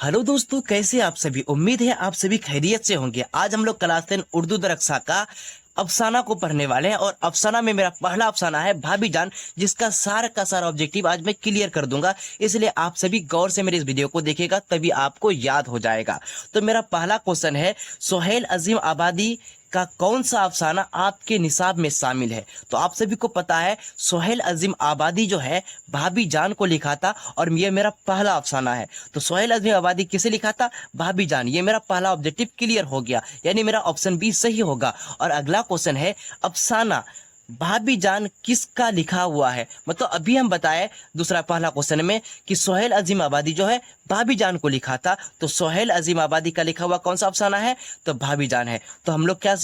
Hello दोस्तों, कैसे आप सभी। उम्मीद है आप सभी खैरियत से होंगे। आज हम लोग क्लास 10 उर्दू दरक्षा का अफसाना को पढ़ने वाले हैं और अफसाना में मेरा पहला अफसाना है भाभी जान, जिसका सारा का सारा ऑब्जेक्टिव आज मैं क्लियर कर दूंगा। इसलिए आप सभी गौर से मेरे इस वीडियो को देखिएगा, तभी आपको याद हो जाएगा। तो मेरा पहला क्वेश्चन है, सोहेल अजीम आबादी का कौन सा अफसाना आपके निसाब में शामिल है। तो आप सभी को पता है सोहेल अजीम आबादी जो है भाभी जान को लिखा था और ये मेरा पहला अफसाना है। तो सोहेल अजीम आबादी किसे लिखा था? भाभी जान। ये मेरा पहला ऑब्जेक्टिव क्लियर हो गया, यानी मेरा ऑप्शन बी सही होगा। और अगला क्वेश्चन है, अफसाना भाभी जान किसका लिखा हुआ है। मतलब अभी हम बताए दूसरा पहला क्वेश्चन में कि सोहेल अजीम आबादी जो है भाभी जान को लिखा था, तो सोहेल अजीम आबादी का लिखा हुआ कौन सा अफसाना है? तो भाभी जान है। तो हम लोग क्या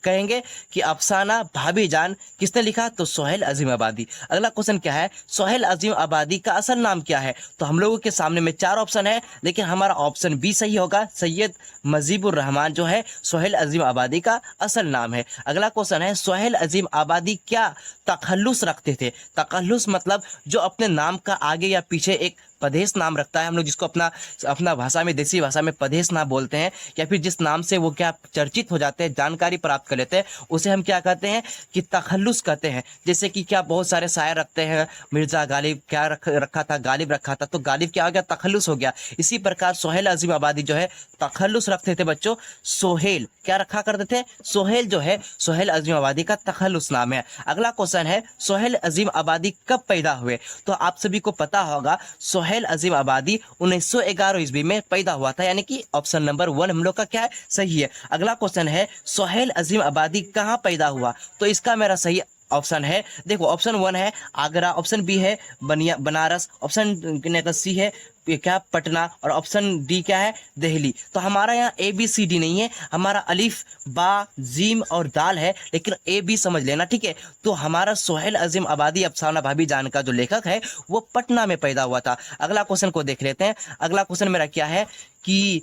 कहेंगे कि अफसाना भाभी जान किसने लिखा? तो सोहेल अजीम आबादी। अगला क्वेश्चन क्या है, सोहेल अजीम आबादी का असल नाम क्या है? तो हम लोगों के सामने में चार ऑप्शन है, लेकिन हमारा ऑप्शन बी सही होगा। सैयद मुजीबुर रहमान जो है सोहेल अजीम आबादी का असल नाम है। अगला क्वेश्चन है, सोहेल अजीम आबादी क्या तखल्लुस रखते थे? तखल्लुस मतलब जो अपने नाम का आगे या पीछे एक पदेश नाम रखता है, हम लोग जिसको अपना भाषा में, देसी भाषा में पदेश नाम बोलते हैं, या फिर जिस नाम से वो क्या चर्चित हो जाते हैं, जानकारी प्राप्त कर लेते हैं, उसे हम क्या कहते हैं कि तखल्लुस कहते हैं। जैसे कि क्या बहुत सारे शायर रखते हैं, मिर्जा गालिब क्या रखा था? गालिब रखा था, तो गालिब क्या हो गया? तखल्लुस हो गया। इसी प्रकार सोहेल अजीम आबादी जो है तखल्लुस रखते थे बच्चों। सोहेल क्या रखा करते थे? सोहेल जो है सोहेल अजीम आबादी का तखल्लुस नाम है। अगला क्वेश्चन है, सोहेल अजीम आबादी कब पैदा हुए? तो आप सभी को पता होगा सोहेल अजीम आबादी 1911 ईस्वी में पैदा हुआ था, यानी कि ऑप्शन नंबर 1 हम लोग का क्या है? सही है। अगला क्वेश्चन है, सोहेल अजीम आबादी कहाँ पैदा हुआ? तो इसका मेरा सही ऑप्शन है, देखो ऑप्शन 1 है आगरा, ऑप्शन बी है बनारस, ऑप्शन सी है क्या पटना, और ऑप्शन डी क्या है? दिल्ली। तो हमारा यहाँ ए बी सी डी नहीं है, हमारा अलिफ बा जीम और दाल है, लेकिन ए बी समझ लेना, ठीक है। तो हमारा सोहेल अजीम आबादी अफसाना भाभी जान का जो लेखक है वो पटना में पैदा हुआ था। अगला क्वेश्चन को देख लेते हैं। अगला क्वेश्चन मेरा क्या है कि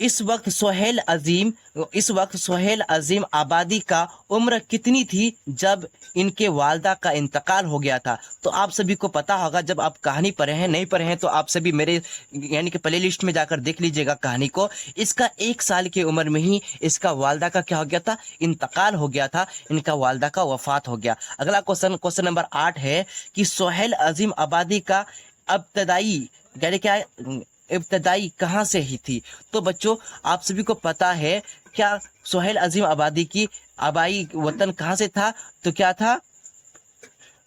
इस वक्त सोहेल अजीम आबादी का उम्र कितनी थी जब इनके वालदा का इंतकाल हो गया था? तो आप सभी को पता होगा, जब आप कहानी पढ़े हैं, नहीं पढ़े हैं तो आप सभी मेरे यानी कि प्ले लिस्ट में जाकर देख लीजिएगा कहानी को। इसका 1 साल की उम्र में ही इसका वालदा का क्या हो गया था? इंतकाल हो गया था, इनका वालदा का वफात हो गया। अगला क्वेश्चन नंबर 8 है कि सोहेल अजीम आबादी का इब्तदाई यानी क्या इब्तदाई कहाँ से ही थी? तो बच्चों आप सभी को पता है क्या सोहेल अजीम आबादी की आबाई वतन कहाँ से था? तो क्या था?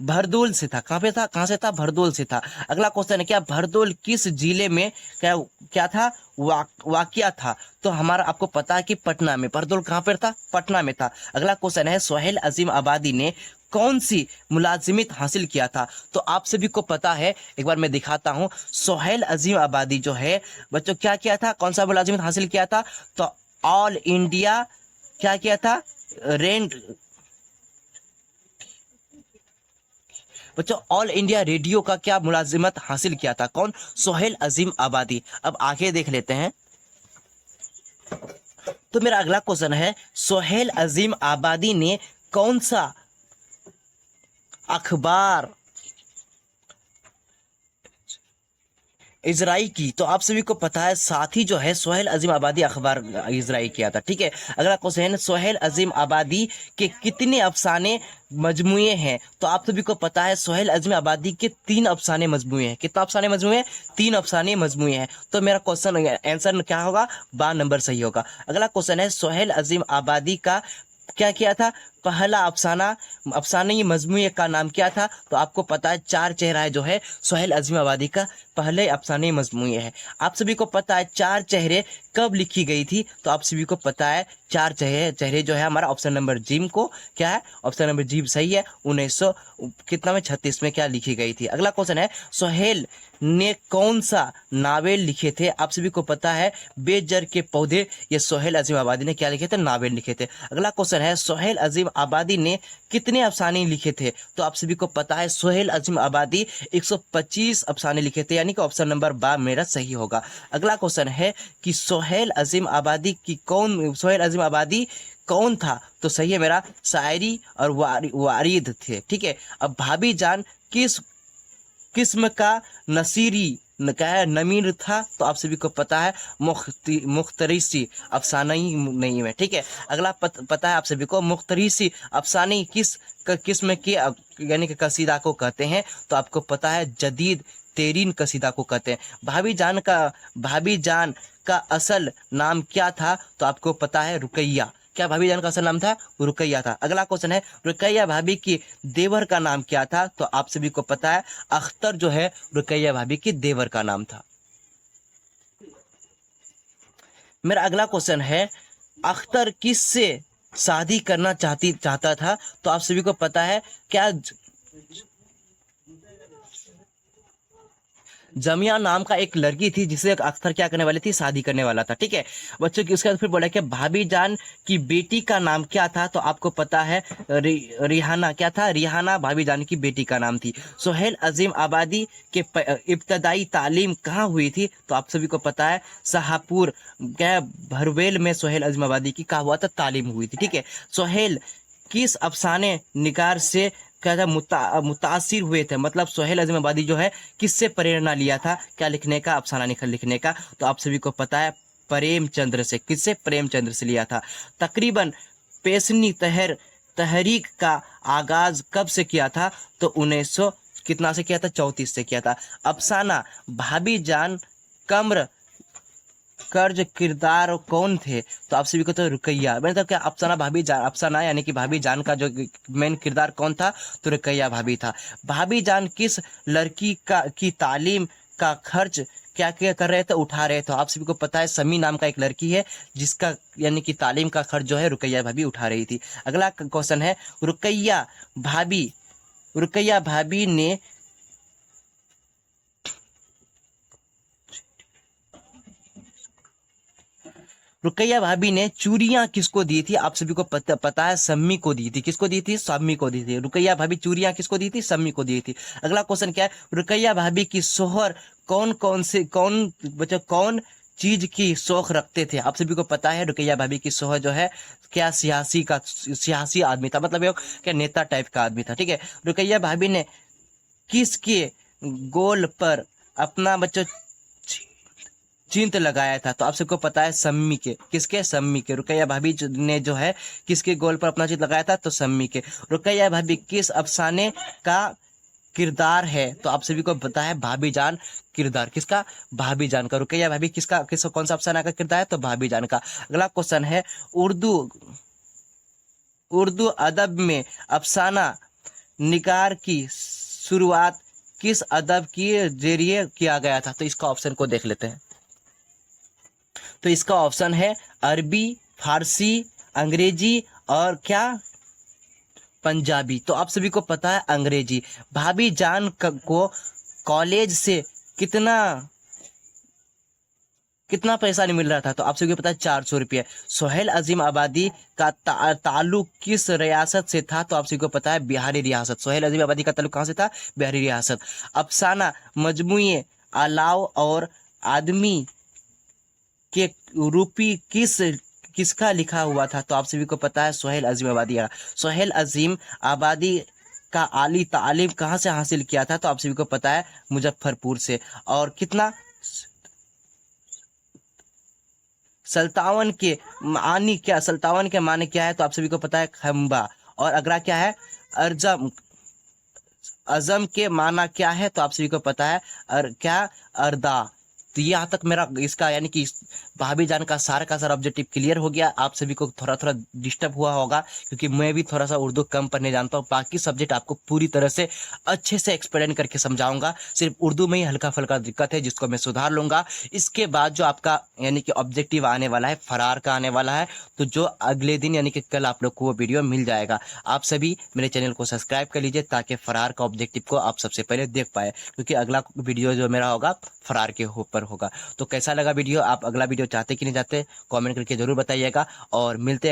भरदोल से था। कहाँ पे था? कहाँ से था? भरदोल से था। अगला क्वेश्चन है, क्या भरदोल किस जिले में क्या था? वाकिया था? तो हमारा आपको पता है कि पटना में। भरदोल कहाँ पर था? पटना में था। अगला क्वेश्चन है, सोहेल अजीम आबादी ने कौन सी मुलाजिमत हासिल किया था? तो आप सभी को पता है, एक बार मैं दिखाता हूं। सोहेल अजीम आबादी जो है बच्चों क्या किया था? कौन सा मुलाजिमत हासिल किया था? तो ऑल इंडिया क्या किया था? रेंट बच्चों ऑल इंडिया रेडियो का क्या मुलाजिमत हासिल किया था? कौन? सोहेल अजीम आबादी। अब आगे देख लेते हैं। तो मेरा अगला क्वेश्चन है, सोहेल अजीम आबादी ने कौन सा अखबार इजराई की? तो आप सभी को पता है साथी जो है सोहेल अजीम आबादी अखबार इजराई किया था, ठीक है। अगला क्वेश्चन है, सोहेल अजीम आबादी के कितने अफसाने मजमुए हैं? तो आप सभी को पता है सोहेल अजीम आबादी के 3 अफसाने मजमुए हैं। कितना अफसाने मजमुए हैं? 3 अफसाने मजमुए हैं। तो मेरा क्वेश्चन आंसर क्या होगा? 12 नंबर सही होगा। अगला क्वेश्चन है, सोहेल अजीम आबादी का क्या किया था? पहला अफसाने मजमुए का नाम क्या था? तो आपको पता है 4 चेहरा जो है सोहेल अजीम आबादी का पहले अफसाने मजमुए है। आप सभी को पता है 4 चेहरे कब लिखी गई थी? तो आप सभी को पता है 4 चेहरे जो है हमारा ऑप्शन नंबर जिम को क्या है? ऑप्शन नंबर जिम सही है। 1900 कितना में 36 में क्या लिखी गई थी। अगला क्वेश्चन है, सोहेल ने कौन सा नावेल लिखे थे? आप सभी को पता है बेजर के पौधे, ये सोहेल अजीम आबादी ने क्या लिखे थे? नावेल लिखे थे। अगला क्वेश्चन है, सोहेल अजीम आबादी ने कितने अफसाने लिखे थे? तो आप सभी को पता है सोहेल अजीम आबादी 125 अफसाने लिखे थे, यानी कि ऑप्शन नंबर 12 मेरा सही होगा। अगला क्वेश्चन है कि सोहेल अजीम आबादी कौन था? तो सही है मेरा शायरी और वारिद थे, ठीक है। अब भाभी जान किस किस्म का नसीरी क्या है, नमीर था, तो आप सभी को पता है मुख्तरिसी अफसानी नहीं है, ठीक है। अगला पता है आप सभी को मुख्तरिसी अफसानी किस किस्म के यानी कि कसीदा को कहते हैं, तो आपको पता है जदीद तेरीन कसीदा को कहते हैं। भाभी जान का असल नाम क्या था, तो आपको पता है रुकैया। क्या भाभी जान का असल नाम था? रुकैया था। अगला क्वेश्चन है रुकैया भाभी की देवर का नाम क्या था, तो आप सभी को पता है अख्तर जो है रुकैया भाभी की देवर का नाम था। मेरा अगला क्वेश्चन है अख्तर किससे शादी करना चाहता था, तो आप सभी को पता है क्या जमिया नाम का एक लड़की थी जिसे अख्तर क्या करने वाली थी, शादी करने वाला था, ठीक है बच्चों की। उसके बाद फिर बोला कि भाभी जान की बेटी का नाम क्या था, तो आपको पता है रिहाना। क्या था? रिहाना भाभी जान की बेटी का नाम थी। सोहेल अजीम आबादी के इब्तदाई तालीम कहाँ हुई थी, तो आप सभी को पता है शाहपुर क्या भरवेल में सोहेल अजीम आबादी की क्या हुआ था, तालीम हुई थी, ठीक है। सोहेल किस अफसाने निगार से क्या था मुतासिर हुए थे, मतलब सोहेल अजीम आबादी जो है किससे प्रेरणा लिया था क्या लिखने का, अफसाना लिखने का, तो आप सभी को पता है प्रेमचंद्र से। किससे? प्रेमचंद्र से लिया था। तकरीबन पेशनी तहरीक का आगाज कब से किया था, तो 1900 कितना से किया था? 34 से किया था। अफसाना भाभी जान कम्र कर्ज किरदार कौन थे, तो आप सभी को तो रुकैया, मतलब क्या अफसाना अफसाना यानी कि भाभी जान का जो मेन किरदार कौन था, तो रुकैया भाभी था। भाभी जान किस लड़की की तालीम का खर्च क्या कर रहे थे, उठा रहे थे, आप सभी को पता है समी नाम का एक लड़की है जिसका यानी कि तालीम का खर्च जो है रुकैया भाभी उठा रही थी। अगला क्वेश्चन है रुकैया भाभी ने रुकैया भाभी ने चूड़ियां किसको दी थी, आप सभी को पता है सम्मी को दी थी। किसको दी थी? सम्मी को दी थी। रुकैया भाभी चूड़ियां किसको दी थी? सम्मी को दी थी। अगला क्वेश्चन क्या है रुकैया भाभी की सोहर कौन चीज की शौक रखते थे, आप सभी को पता है रुकैया भाभी की सोहर जो है क्या सियासी आदमी था, मतलब क्या नेता टाइप का आदमी था, ठीक है। रुकैया भाभी ने किसके गोल पर अपना चिंत लगाया था, तो आप सबको पता है सम्मी के। किसके? सम्मी के। रुकैया भाभी ने जो है किसके गोल पर अपना चिंत लगाया था, तो सम्मी के। रुकैया भाभी किस अफसाने का किरदार है, तो आप सभी को पता है भाभी जान किरदार। किसका? भाभी जान का। रुकैया भाभी किसका कौन सा अफसाना का किरदार है, तो भाभी जान का। अगला क्वेश्चन है उर्दू अदब में अफसाना निगार की शुरुआत किस अदब के जरिए किया गया था, तो इसका ऑप्शन को देख लेते हैं। तो इसका ऑप्शन है अरबी, फारसी, अंग्रेजी और क्या पंजाबी, तो आप सभी को पता है अंग्रेजी। भाभी जान को कॉलेज से कितना पैसा नहीं मिल रहा था, तो आप सभी को पता है 400 रुपये। सोहेल अजीम आबादी का ताल्लुक किस रियासत से था, तो आप सभी को पता है बिहारी रियासत। सोहेल अजीम आबादी का ताल्लुक कहाँ से था? बिहारी रियासत। अफसाना मजमुए अलाव और आदमी के रूपी किसका लिखा हुआ था, तो आप सभी को पता है सोहेल अजीम आबादी का। सोहेल अजीम आबादी का आली तालीम कहाँ से हासिल किया था, तो आप सभी को पता है मुजफ्फरपुर से। और कितना सल्तावन के मानी क्या है, तो आप सभी को पता है खंबा। और अगला क्या है अजम के माना क्या है, तो आप सभी को पता है क्या अर्दा। तो यहाँ तक मेरा इसका यानी कि भाभी जान का सारा ऑब्जेक्टिव क्लियर हो गया। आप सभी को थोड़ा थोड़ा डिस्टर्ब हुआ होगा क्योंकि मैं भी थोड़ा सा उर्दू कम पढ़ने जानता हूँ। बाकी सब्जेक्ट आपको पूरी तरह से अच्छे से एक्सप्लेन करके समझाऊंगा। सिर्फ उर्दू में ही हल्का फुल्का दिक्कत है जिसको मैं सुधार लूंगा। इसके बाद जो आपका यानी कि ऑब्जेक्टिव आने वाला है फरार का आने वाला है, तो जो अगले दिन यानी कि कल आप लोग को वो वीडियो मिल जाएगा। आप सभी मेरे चैनल को सब्सक्राइब कर लीजिए ताकि फरार का ऑब्जेक्टिव को आप सबसे पहले देख पाए, क्योंकि अगला वीडियो जो मेरा होगा फरार के ऊपर होगा। तो कैसा लगा वीडियो, आप अगला वीडियो चाहते कि नहीं चाहते, कमेंट करके जरूर बताइएगा और मिलते हैं